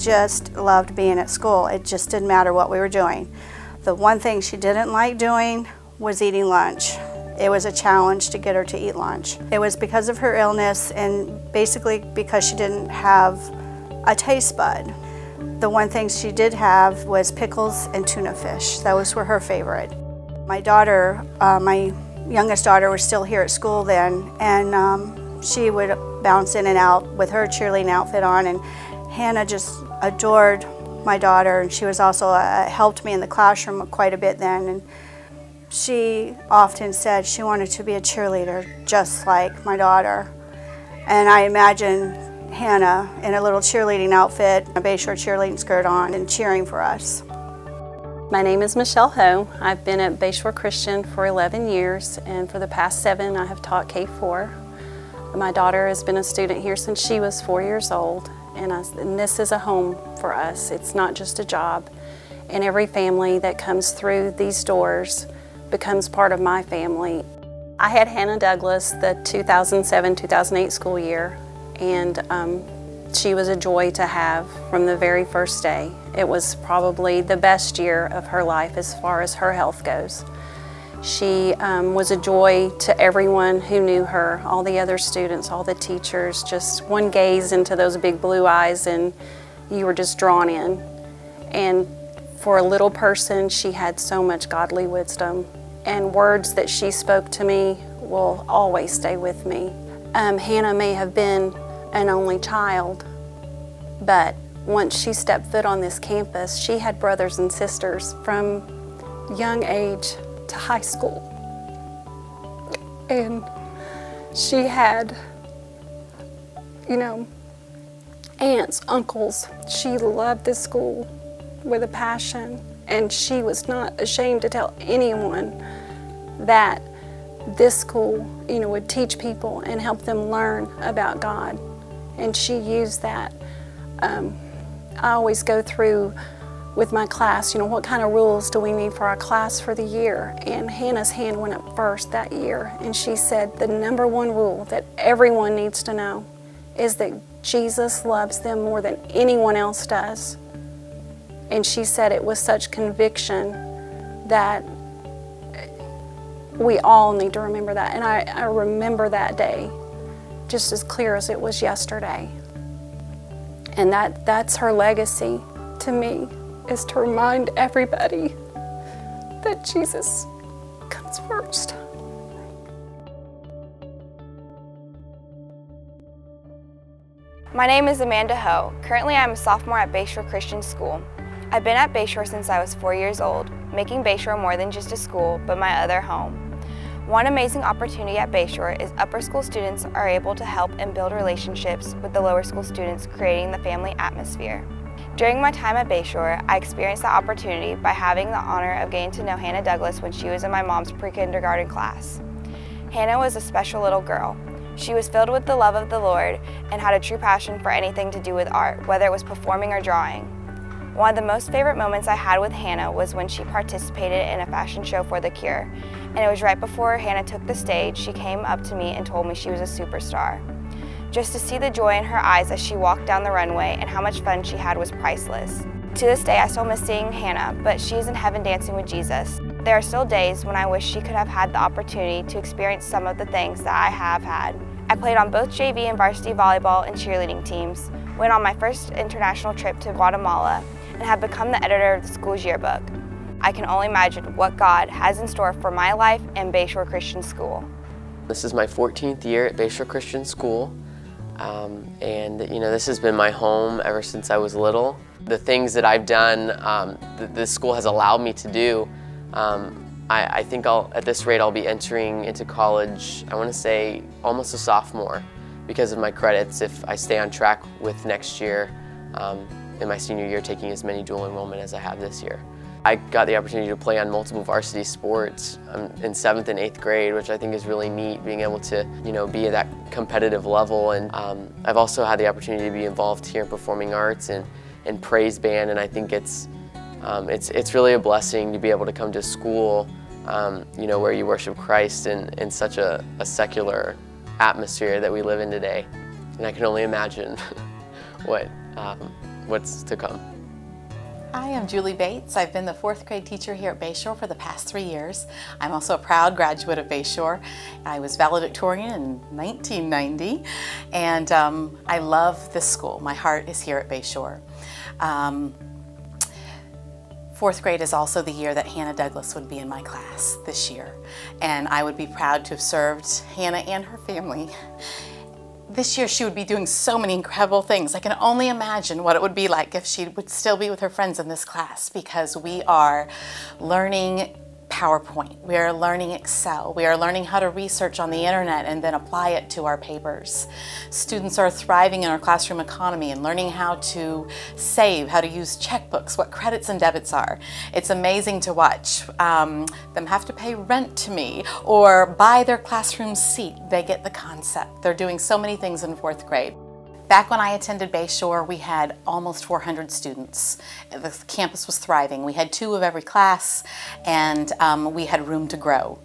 just loved being at school. It just didn't matter what we were doing. The one thing she didn't like doing was eating lunch. It was a challenge to get her to eat lunch. It was because of her illness and basically because she didn't have a taste bud. The one thing she did have was pickles and tuna fish. Those were her favorite. My daughter, my youngest daughter, was still here at school then, and she would bounce in and out with her cheerleading outfit on, and Hannah just adored my daughter, and she was also helped me in the classroom quite a bit then. And she often said she wanted to be a cheerleader just like my daughter. And I imagine Hannah in a little cheerleading outfit, a Bayshore cheerleading skirt on, and cheering for us. My name is Michelle Ho. I've been at Bayshore Christian for 11 years, and for the past 7 I have taught K-4. My daughter has been a student here since she was 4 years old, and this is a home for us. It's not just a job. And every family that comes through these doors becomes part of my family. I had Hannah Douglas the 2007-2008 school year, and she was a joy to have from the very first day. It was probably the best year of her life as far as her health goes. She was a joy to everyone who knew her, all the other students, all the teachers. Just one gaze into those big blue eyes and you were just drawn in. And for a little person, she had so much godly wisdom, and words that she spoke to me will always stay with me. Hannah may have been an only child, but once she stepped foot on this campus, she had brothers and sisters from young age to high school. And she had, aunts, uncles. She loved this school with a passion, and she was not ashamed to tell anyone that this school, would teach people and help them learn about God. And she used that. I always go through with my class, what kind of rules do we need for our class for the year? And Hannah's hand went up first that year, and she said the number one rule that everyone needs to know is that Jesus loves them more than anyone else does. And she said it with such conviction that we all need to remember that. And I remember that day just as clear as it was yesterday. And that's her legacy to me, is to remind everybody that Jesus comes first. My name is Amanda Ho. Currently I'm a sophomore at Bayshore Christian School. I've been at Bayshore since I was 4 years old, making Bayshore more than just a school, but my other home. One amazing opportunity at Bayshore is upper school students are able to help and build relationships with the lower school students, creating the family atmosphere. During my time at Bayshore, I experienced that opportunity by having the honor of getting to know Hannah Douglas when she was in my mom's pre-kindergarten class. Hannah was a special little girl. She was filled with the love of the Lord and had a true passion for anything to do with art, whether it was performing or drawing. One of the most favorite moments I had with Hannah was when she participated in a fashion show for The Cure. And it was right before Hannah took the stage, she came up to me and told me she was a superstar. Just to see the joy in her eyes as she walked down the runway and how much fun she had was priceless. To this day, I still miss seeing Hannah, but she is in heaven dancing with Jesus. There are still days when I wish she could have had the opportunity to experience some of the things that I have had. I played on both JV and varsity volleyball and cheerleading teams, went on my first international trip to Guatemala, and have become the editor of the school's yearbook. I can only imagine what God has in store for my life and Bayshore Christian School. This is my 14th year at Bayshore Christian School, and this has been my home ever since I was little. The things that I've done, this school has allowed me to do, I think at this rate I'll be entering into college, I want to say almost a sophomore, because of my credits if I stay on track with next year. In my senior year, taking as many dual enrollment as I have this year. I got the opportunity to play on multiple varsity sports in 7th and 8th grade, which I think is really neat, being able to be at that competitive level. And I've also had the opportunity to be involved here in performing arts and praise band, and I think it's really a blessing to be able to come to school where you worship Christ in such a secular atmosphere that we live in today. And I can only imagine what what's to come. Hi, I'm Julie Bates. I've been the 4th grade teacher here at Bayshore for the past 3 years. I'm also a proud graduate of Bayshore. I was valedictorian in 1990, and I love this school. My heart is here at Bayshore. 4th grade is also the year that Hannah Douglas would be in my class this year, and I would be proud to have served Hannah and her family. This year she would be doing so many incredible things. I can only imagine what it would be like if she would still be with her friends in this class, because we are learning PowerPoint, we are learning Excel, we are learning how to research on the internet and then apply it to our papers. Students are thriving in our classroom economy and learning how to save, how to use checkbooks, what credits and debits are. It's amazing to watch them have to pay rent to me or buy their classroom seat. They get the concept. They're doing so many things in 4th grade. Back when I attended Bayshore, we had almost 400 students. The campus was thriving. We had 2 of every class, and we had room to grow.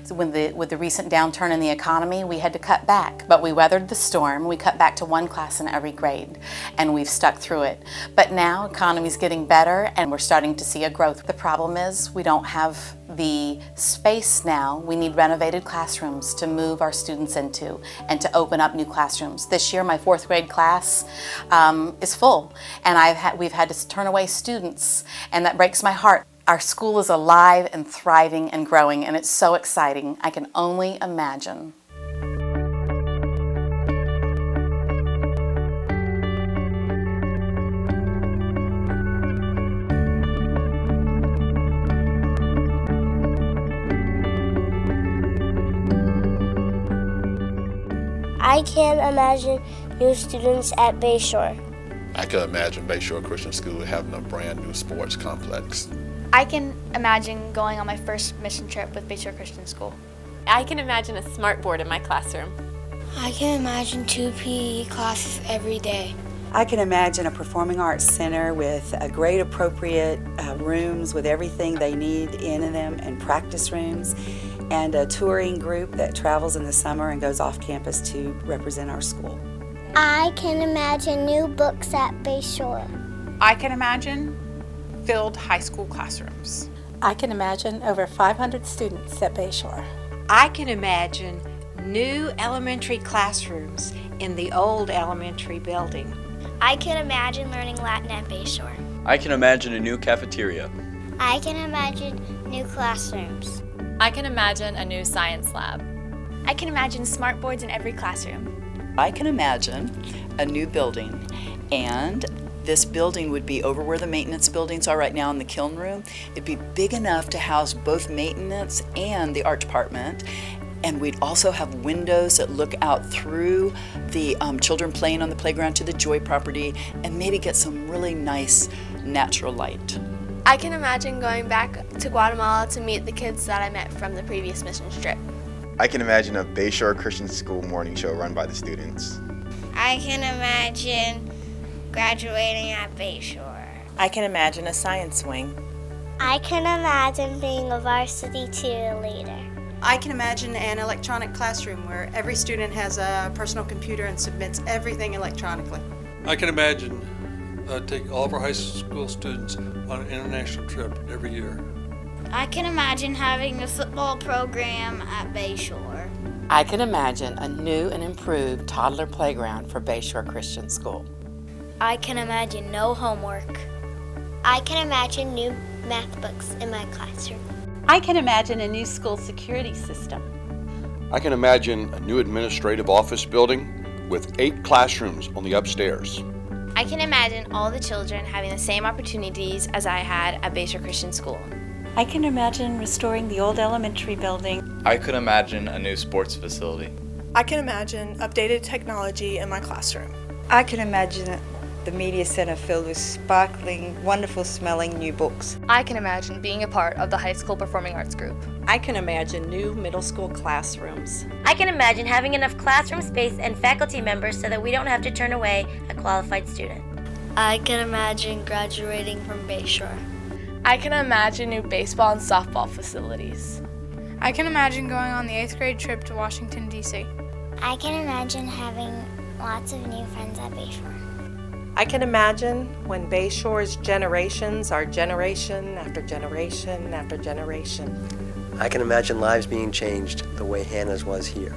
So with the recent downturn in the economy, we had to cut back, but we weathered the storm. We cut back to 1 class in every grade, and we've stuck through it. But now, economy's getting better, and we're starting to see a growth. The problem is we don't have the space now. We need renovated classrooms to move our students into and to open up new classrooms. This year, my 4th grade class is full, and we've had to turn away students, and that breaks my heart. Our school is alive and thriving and growing, and it's so exciting. I can only imagine. I can imagine new students at Bayshore. I can imagine Bayshore Christian School having a brand new sports complex. I can imagine going on my first mission trip with Bayshore Christian School. I can imagine a smart board in my classroom. I can imagine 2 PE classes every day. I can imagine a performing arts center with great appropriate rooms with everything they need in them, and practice rooms, and a touring group that travels in the summer and goes off campus to represent our school. I can imagine new books at Bayshore. I can imagine filled high school classrooms. I can imagine over 500 students at Bayshore. I can imagine new elementary classrooms in the old elementary building. I can imagine learning Latin at Bayshore. I can imagine a new cafeteria. I can imagine new classrooms. I can imagine a new science lab. I can imagine smart boards in every classroom. I can imagine a new building, and this building would be over where the maintenance buildings are right now in the kiln room. It'd be big enough to house both maintenance and the art department. And we'd also have windows that look out through the children playing on the playground to the Joy property, and maybe get some really nice natural light. I can imagine going back to Guatemala to meet the kids that I met from the previous mission trip. I can imagine a Bayshore Christian School morning show run by the students. I can imagine graduating at Bayshore. I can imagine a science wing. I can imagine being a varsity cheerleader. I can imagine an electronic classroom where every student has a personal computer and submits everything electronically. I can imagine taking all of our high school students on an international trip every year. I can imagine having a football program at Bayshore. I can imagine a new and improved toddler playground for Bayshore Christian School. I can imagine no homework. I can imagine new math books in my classroom. I can imagine a new school security system. I can imagine a new administrative office building with 8 classrooms on the upstairs. I can imagine all the children having the same opportunities as I had at Bayshore Christian School. I can imagine restoring the old elementary building. I could imagine a new sports facility. I can imagine updated technology in my classroom. I can imagine the media center filled with sparkling, wonderful smelling new books. I can imagine being a part of the high school performing arts group. I can imagine new middle school classrooms. I can imagine having enough classroom space and faculty members so that we don't have to turn away a qualified student. I can imagine graduating from Bayshore. I can imagine new baseball and softball facilities. I can imagine going on the 8th grade trip to Washington, D.C. I can imagine having lots of new friends at Bayshore. I can imagine when Bayshore's generations are generation after generation after generation. I can imagine lives being changed the way Hannah's was here.